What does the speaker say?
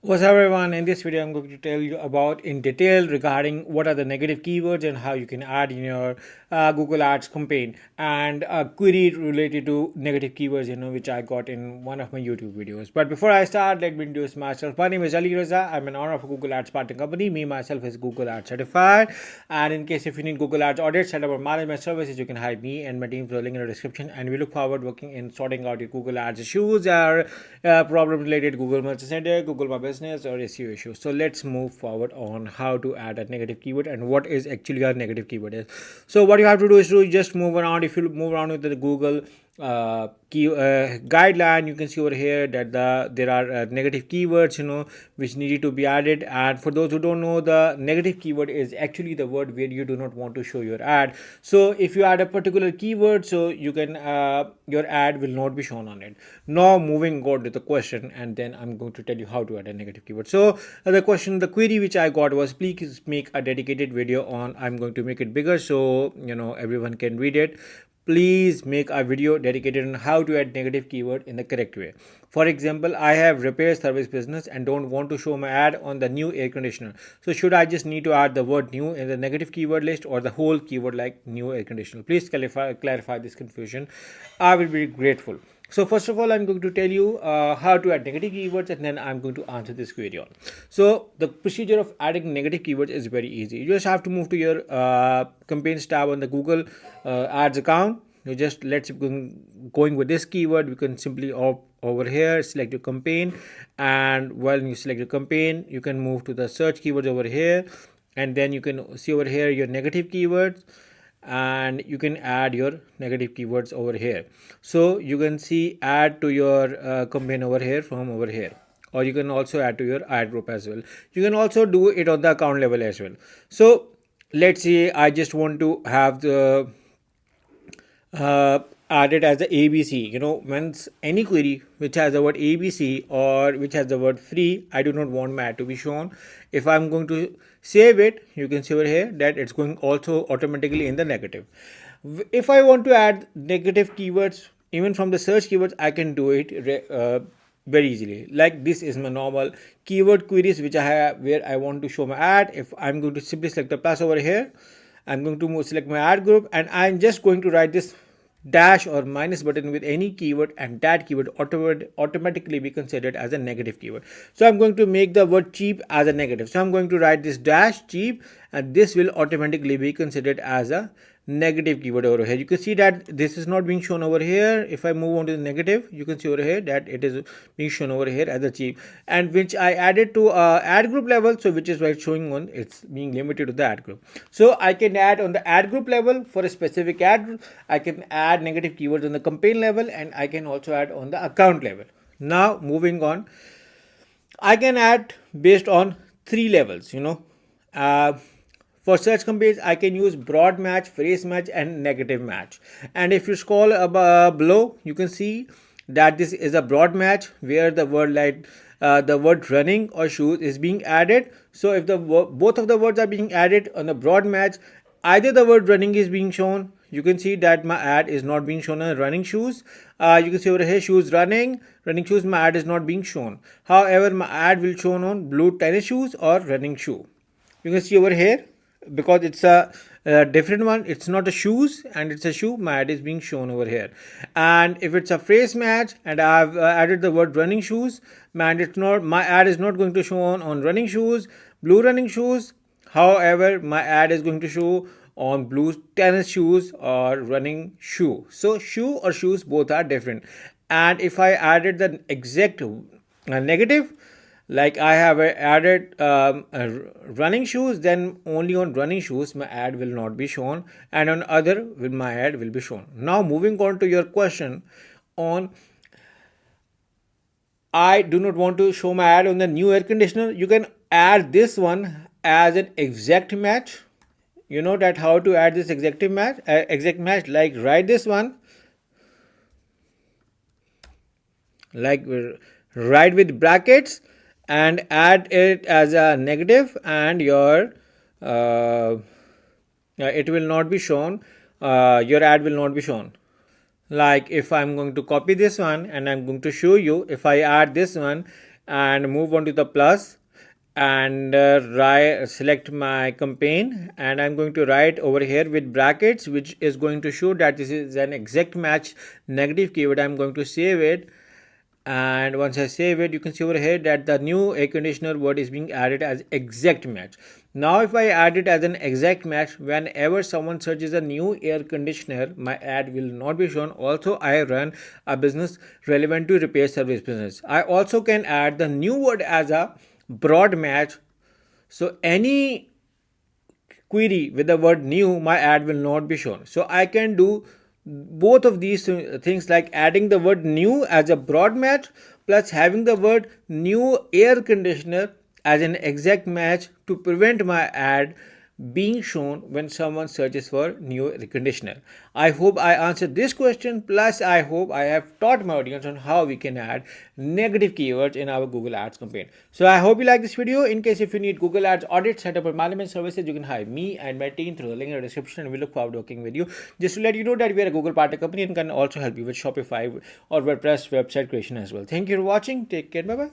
What's up everyone, in this video I'm going to tell you about in detail regarding what are the negative keywords and how you can add in your Google Ads campaign and a query related to negative keywords which I got in one of my YouTube videos. But before I start, let me introduce myself. My name is Ali Raza. I'm an owner of a Google Ads partner company. Me myself is Google Ads certified, and in case if you need Google Ads audit, setup or management services, you can hire me and my team through the link in the description, and we look forward working in sorting out your Google Ads issues or problem related Google Merchant Center, Google My Business or SEO issues. So let's move forward on how to add a negative keyword and what is actually a negative keyword is. So what you have to do is to just move around. If you move around with the Google guideline, you can see over here that there are negative keywords which needed to be added. And for those who don't know, the negative keyword is actually the word where you do not want to show your ad. So if you add a particular keyword, so you can your ad will not be shown on it. Now moving on to the question, and then I'm going to tell you how to add a negative keyword. So the query which I got was, please make a dedicated video on, I'm going to make it bigger so everyone can read it. Please make a video dedicated on how to add negative keyword in the correct way. For example, I have repair service business and don't want to show my ad on the new air conditioner. So should I just need to add the word new in the negative keyword list or the whole keyword like new air conditioner? Please clarify this confusion. I will be grateful. So first of all, I'm going to tell you how to add negative keywords, and then I'm going to answer this query on. So the procedure of adding negative keywords is very easy. You just have to move to your campaigns tab on the Google Ads account. You just going with this keyword. You can simply over here select your campaign, and when you select your campaign, you can move to the search keywords over here, and then you can see over here your negative keywords, and you can add your negative keywords over here. So you can see add to your campaign over here from over here, or you can also add to your ad group as well. You can also do it on the account level as well. So let's say I just want to have the added as the ABC. When any query which has the word ABC or which has the word free, I do not want my ad to be shown. If I'm going to save it, you can see over here that it's going also automatically in the negative. If I want to add negative keywords even from the search keywords, I can do it very easily. Like this is my normal keyword queries which I have where I want to show my ad. If I'm going to simply select the plus over here, I'm going to select my ad group, and I'm just going to write this dash or minus button with any keyword, and that keyword automatically be considered as a negative keyword. So I'm going to make the word cheap as a negative. So I'm going to write this dash cheap, and this will automatically be considered as a negative keyword over here. You can see that this is not being shown over here. If I move on to the negative, you can see over here that it is being shown over here as a cheap, and which I added to ad group level, so which is why it's showing on, it's being limited to the ad group. So I can add on the ad group level for a specific ad group. I can add negative keywords on the campaign level, and I can also add on the account level. Now moving on, I can add based on three levels. For search campaigns, I can use broad match, phrase match, and negative match. And if you scroll below, you can see that this is a broad match where the word running or shoes is being added. So if both of the words are being added on the broad match, either the word running is being shown. You can see that my ad is not being shown on running shoes. You can see over here shoes running shoes. My ad is not being shown. However, my ad will shown on blue tennis shoes or running shoe. You can see over here, because it's a different one, it's not a shoes and it's a shoe, my ad is being shown over here. And if it's a phrase match and I've added the word running shoes, my ad is not going to show on running shoes, blue running shoes. However, my ad is going to show on blue tennis shoes or running shoe. So shoe or shoes, both are different. And if I added the exact negative, like I have added running shoes, then only on running shoes my ad will not be shown, and on other my ad will be shown. Now moving on to your question on, I do not want to show my ad on the new air conditioner. You can add this one as an exact match. You know that how to add this exact match, like write this one, like write with brackets and add it as a negative, and your it will not be shown, your ad will not be shown. Like if I'm going to copy this one and I'm going to show you, if I add this one and move on to the plus and select my campaign, and I'm going to write over here with brackets, which is going to show that this is an exact match negative keyword. I'm going to save it, and once I save it, you can see over here that the new air conditioner word is being added as exact match. Now if I add it as an exact match, whenever someone searches a new air conditioner, my ad will not be shown. Also, I run a business relevant to repair service business. I also can add the new word as a broad match, so any query with the word new, my ad will not be shown. So I can do both of these things, like adding the word new as a broad match plus having the word new air conditioner as an exact match to prevent my ad being shown when someone searches for new air conditioner. I hope I answered this question, plus I hope I have taught my audience on how we can add negative keywords in our Google Ads campaign. So I hope you like this video. In case if you need Google Ads audit, setup or management services, you can hire me and my team through the link in the description, and we look forward to working with you. Just to let you know that we are a Google partner company and can also help you with Shopify or WordPress website creation as well. Thank you for watching. Take care. Bye bye.